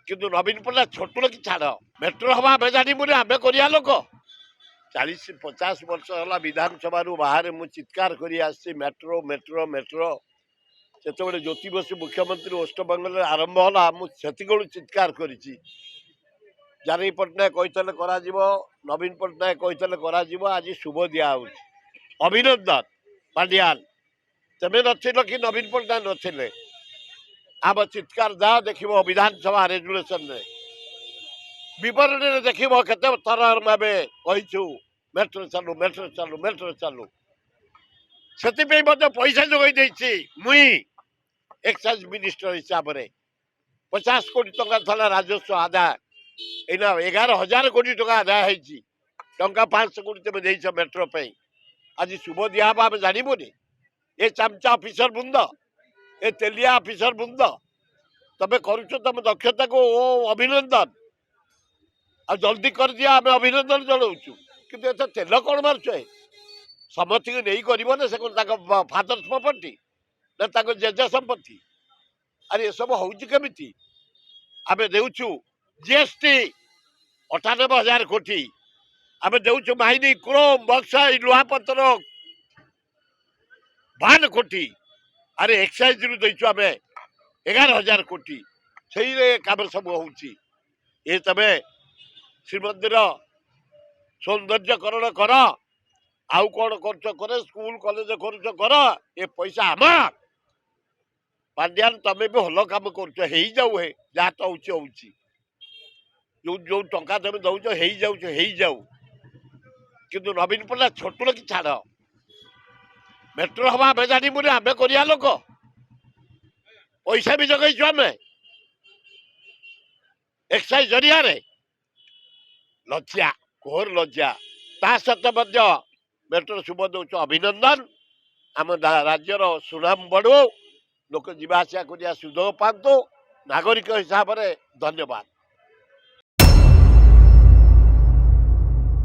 କିନ୍ତୁ ନବୀନ ପଟ୍ଟନାୟକ ଛୋଟ କି ଛାଡ଼ ମେଟ୍ରୋ ହବା ଆମେ ଜାଣିବୁନି ଆମେ କରିବା ଲୋକ 40-50 ବର୍ଷ ହେଲା ବିଧାନସଭାରୁ ବାହାରେ ମୁଁ ଚିତ୍କାର କରି ଆସିଛି ମେଟ୍ରୋ ମେଟ୍ରୋ ମେଟ୍ରୋ ଯେତେବେଳେ ଜ୍ୟୋତି ବସୁ ମୁଖ୍ୟମନ୍ତ୍ରୀ ୱେଷ୍ଟବେଙ୍ଗଲରେ ଆରମ୍ଭ ହେଲା ମୁଁ ସେତିକିବେଳୁ ଚିତ୍କାର କରିଛି ଜାନକୀ ପଟ୍ଟନାୟକ କହିଥିଲେ କରାଯିବ ନବୀନ ପଟ୍ଟନାୟକ କହିଥିଲେ କରାଯିବ ଆଜି ଶୁଭ ଦିଆହେଉଛି ଅଭିନନ୍ଦନ ପାଣ୍ଡିଆନ ତମେ ନଥିଲ କି ନବୀନ ପଟ୍ଟନାୟକ ନଥିଲେ ଆମ ଚିତ୍କାର ଯାହା ଦେଖିବ ବିଧାନସଭା ରେଜୁଲେସନରେ ବିବରଣୀରେ ଦେଖିବ କେତେ ଥର ଆମେ କହିଛୁ ମେଟ୍ରୋ ଚାଲୁ ମେଟ୍ରୋ ଚାଲୁ ମେଟ୍ରୋ ଚାଲୁ ସେଥିପାଇଁ ମଧ୍ୟ ପଇସା ଯୋଗାଇ ଦେଇଛି ମୁଇଁ ଏକ୍ସାଇଜ ମିନିଷ୍ଟର ହିସାବରେ 50 କୋଟି ଟଙ୍କା ଥିଲା ରାଜସ୍ୱ ଆଦାୟ ଏଇନା 11,000 କୋଟି ଟଙ୍କା ଆଦାୟ ହେଇଛି ଟଙ୍କା 500 କୋଟି ତମେ ଦେଇଛ ମେଟ୍ରୋ ପାଇଁ ଆଜି ଶୁଭ ଦିଆହେବ ଆମେ ଜାଣିବୁନି ଏ ଚାମଚା ଅଫିସର ବୃନ୍ଦ ଏ ତେଲିଆ ଅଫିସର ବୃନ୍ଦ ତମେ କରୁଛ ତମ ଦକ୍ଷତାକୁ ଓ ଅଭିନନ୍ଦନ ଆଉ ଜଲ୍ଦି କରିଦିଅ ଆମେ ଅଭିନନ୍ଦନ ଜଣାଉଛୁ କିନ୍ତୁ ଏତେ ତେଲ କ'ଣ ମାରୁଛ ସମସ୍ତଙ୍କୁ ନେଇ କରିବ ନା ସେ କ'ଣ ତାଙ୍କ ଫାଦର ପ୍ରପର୍ଟି ନା ତାଙ୍କ ଜେଜ ସମ୍ପତ୍ତି ଆରେ ଏସବୁ ହେଉଛି କେମିତି ଆମେ ଦେଉଛୁ GST 98,000 କୋଟି ଆମେ ଦେଉଛୁ ମାଇନି କ୍ରୋମ ବକ୍ସାଇଟ୍ ଲୁହାପତ୍ର 52 କୋଟି ଆରେ ଏକ୍ସାଇଜରୁ ଦେଇଛୁ ଆମେ 11,000 କୋଟି ସେଇରେ କାମ ସବୁ ହେଉଛି ଏ ତମେ ଶ୍ରୀମନ୍ଦିର ସୌନ୍ଦର୍ଯ୍ୟକରଣ କର ଆଉ କ'ଣ କରୁଛ କର ସ୍କୁଲ କଲେଜ କରୁଛ କର ଏ ପଇସା ଆମର ପାଣ୍ଡିଆନ ତମେ ବି ଭଲ କାମ କରୁଛ ହେଇଯାଉ ଯାହା ତ ହେଉଛି ହେଉଛି ଯୋଉ ଟଙ୍କା ତମେ ଦଉଛ ହେଇଯାଉ କିନ୍ତୁ ନବୀନ ପଟ୍ଟନାୟକ ଛୋଟ କି ଛାଡ଼ ମେଟ୍ରୋ ହବା ଆମେ ଜାଣିବୁନି ଆମେ କରିବା ଲୋକ ପଇସା ବି ଯୋଗାଇଛୁ ଆମେ ଏକ୍ସାଇଜ ଜରିଆରେ ଲଜ୍ଜା ଘୋର ଲଜ୍ଜା ତା ସତ୍ତ୍ୱେ ମଧ୍ୟ ମେଟ୍ରୋ ଶୁଭ ଦେଉଛୁ ଅଭିନନ୍ଦନ ଆମ ରାଜ୍ୟର ସୁନାମ ବଢ଼ୁ ଲୋକ ଯିବା ଆସିବା କରିବା ସୁଯୋଗ ପାଆନ୍ତୁ ନାଗରିକ ହିସାବରେ ଧନ୍ୟବାଦ।